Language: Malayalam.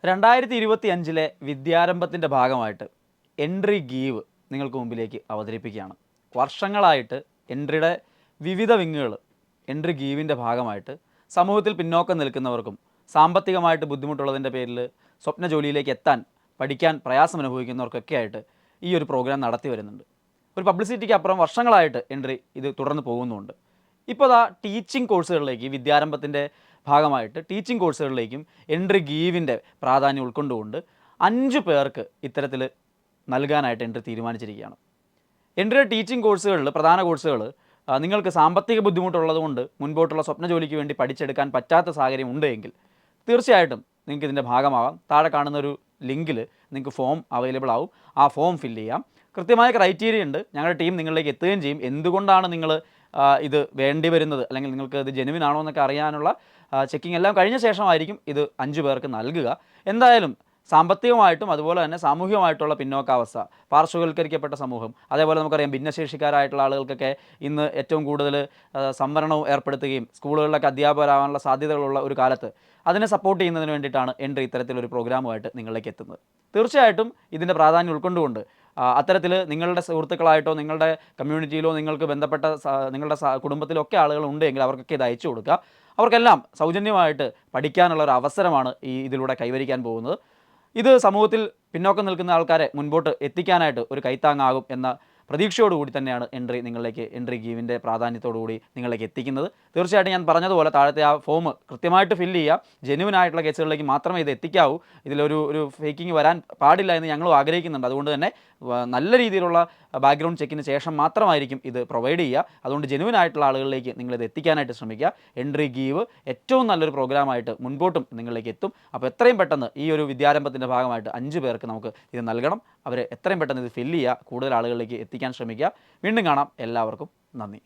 2025 വിദ്യാരംഭത്തിൻ്റെ ഭാഗമായിട്ട് എൻട്രി ഗീവ് നിങ്ങൾക്ക് മുമ്പിലേക്ക് അവതരിപ്പിക്കുകയാണ്. വർഷങ്ങളായിട്ട് എൻട്രിയുടെ വിവിധ വിങ്ങുകൾ എൻട്രി ഗീവിൻ്റെ ഭാഗമായിട്ട് സമൂഹത്തിൽ പിന്നോക്കം നിൽക്കുന്നവർക്കും സാമ്പത്തികമായിട്ട് ബുദ്ധിമുട്ടുള്ളതിൻ്റെ പേരിൽ സ്വപ്ന ജോലിയിലേക്ക് എത്താൻ പഠിക്കാൻ പ്രയാസം അനുഭവിക്കുന്നവർക്കൊക്കെ ആയിട്ട് ഈ ഒരു പ്രോഗ്രാം നടത്തി വരുന്നുണ്ട്. ഒരു പബ്ലിസിറ്റിക്ക് അപ്പുറം വർഷങ്ങളായിട്ട് എൻട്രി ഇത് തുടർന്ന് പോകുന്നുണ്ട്. ഇപ്പോൾ ടീച്ചിങ് കോഴ്സുകളിലേക്ക് വിദ്യാരംഭത്തിൻ്റെ ഭാഗമായിട്ട് ടീച്ചിങ് കോഴ്സുകളിലേക്കും എൻട്രി ഗീവിൻ്റെ പ്രാധാന്യം ഉൾക്കൊണ്ടുകൊണ്ട് 5 പേർക്ക് ഇത്തരത്തിൽ നൽകാനായിട്ട് എൻട്രി തീരുമാനിച്ചിരിക്കുകയാണ്. എൻട്രിയുടെ ടീച്ചിങ് കോഴ്സുകളിൽ പ്രധാന കോഴ്സുകൾ നിങ്ങൾക്ക് സാമ്പത്തിക ബുദ്ധിമുട്ടുള്ളതുകൊണ്ട് മുൻപോട്ടുള്ള സ്വപ്ന ജോലിക്ക് വേണ്ടി പഠിച്ചെടുക്കാൻ പറ്റാത്ത സാഹചര്യം ഉണ്ടെങ്കിൽ തീർച്ചയായിട്ടും നിങ്ങൾക്ക് ഇതിൻ്റെ ഭാഗമാകാം. താഴെ കാണുന്നൊരു ലിങ്കിൽ നിങ്ങൾക്ക് ഫോം അവൈലബിൾ ആവും. ആ ഫോം ഫില്ല് ചെയ്യാം. കൃത്യമായ ക്രൈറ്റീരിയ ഉണ്ട്. ഞങ്ങളുടെ ടീം നിങ്ങളിലേക്ക് എത്തുകയും ചെയ്യും. എന്തുകൊണ്ടാണ് നിങ്ങൾ ഇത് വേണ്ടി വരുന്നത്, അല്ലെങ്കിൽ നിങ്ങൾക്ക് ഇത് ജെനുവിൻ ആണോ എന്നൊക്കെ അറിയാനുള്ള ചെക്കിംഗ് എല്ലാം കഴിഞ്ഞ ശേഷമായിരിക്കും ഇത് 5 പേർക്ക് നൽകുക. എന്തായാലും സാമ്പത്തികമായിട്ടും അതുപോലെ തന്നെ സാമൂഹികമായിട്ടുള്ള പിന്നോക്കാവസ്ഥ, പാർശ്വവൽക്കരിക്കപ്പെട്ട സമൂഹം, അതേപോലെ നമുക്കറിയാം ഭിന്നശേഷിക്കാരായിട്ടുള്ള ആളുകൾക്കൊക്കെ ഇന്ന് ഏറ്റവും കൂടുതൽ സംവരണവും ഏർപ്പെടുത്തുകയും സ്കൂളുകളിലൊക്കെ അധ്യാപകരാകാനുള്ള സാധ്യതകളുള്ള ഒരു കാലത്ത് അതിനെ സപ്പോർട്ട് ചെയ്യുന്നതിന് വേണ്ടിയിട്ടാണ് എൻട്രി ഇത്തരത്തിലൊരു പ്രോഗ്രാമുമായിട്ട് നിങ്ങളിലേക്ക് എത്തുന്നത്. തീർച്ചയായിട്ടും ഇതിൻ്റെ പ്രാധാന്യം ഉൾക്കൊണ്ടുകൊണ്ട് അത്തരത്തിൽ നിങ്ങളുടെ സുഹൃത്തുക്കളായിട്ടോ നിങ്ങളുടെ കമ്മ്യൂണിറ്റിയിലോ നിങ്ങൾക്ക് ബന്ധപ്പെട്ട നിങ്ങളുടെ കുടുംബത്തിലൊക്കെ ആളുകൾ ഉണ്ടെങ്കിൽ അവർക്കൊക്കെ ഇത് അയച്ചു കൊടുക്കുക. അവർക്കെല്ലാം സൗജന്യമായിട്ട് പഠിക്കാനുള്ള ഒരു അവസരമാണ് ഇതിലൂടെ കൈവരിക്കാൻ പോകുന്നത്. ഇത് സമൂഹത്തിൽ പിന്നോക്കം നിൽക്കുന്ന ആൾക്കാരെ മുൻപോട്ട് എത്തിക്കാനായിട്ട് ഒരു കൈത്താങ്ങാകും എന്ന പ്രതീക്ഷയോടുകൂടി തന്നെയാണ് എൻട്രി ഗീവിൻ്റെ പ്രാധാന്യത്തോടുകൂടി നിങ്ങളിലേക്ക് എത്തിക്കുന്നത്. തീർച്ചയായിട്ടും ഞാൻ പറഞ്ഞതുപോലെ താഴത്തെ ആ ഫോം കൃത്യമായിട്ട് ഫില്ല് ചെയ്യുക. ജെന്യുവൻ ആയിട്ടുള്ള കേസുകളിലേക്ക് മാത്രമേ ഇത് എത്തിക്കാവൂ. ഇതിലൊരു ഫേക്കിംഗ് വരാൻ പാടില്ല എന്ന് ഞങ്ങളും ആഗ്രഹിക്കുന്നുണ്ട്. അതുകൊണ്ട് തന്നെ നല്ല രീതിയിലുള്ള ബാക്ക്ഗ്രൗണ്ട് ചെക്കിന് ശേഷം മാത്രമായിരിക്കും ഇത് പ്രൊവൈഡ് ചെയ്യുക. അതുകൊണ്ട് ജെന്യുവൻ ആയിട്ടുള്ള ആളുകളിലേക്ക് നിങ്ങളിത് എത്തിക്കാനായിട്ട് ശ്രമിക്കുക. എൻട്രി ഗീവ് ഏറ്റവും നല്ലൊരു പ്രോഗ്രാമായിട്ട് മുൻപോട്ടും നിങ്ങളിലേക്ക് എത്തും. അപ്പോൾ എത്രയും പെട്ടെന്ന് ഈ ഒരു വിദ്യാരംഭത്തിൻ്റെ ഭാഗമായിട്ട് 5 പേർക്ക് നമുക്ക് ഇത് നൽകണം. അവർ എത്രയും പെട്ടെന്ന് ഇത് ഫില്ല് ചെയ്യുക. കൂടുതൽ ആളുകളിലേക്ക് എത്തിക്കാൻ ശ്രമിക്കുക. വീണ്ടും കാണാം. എല്ലാവർക്കും നന്ദി.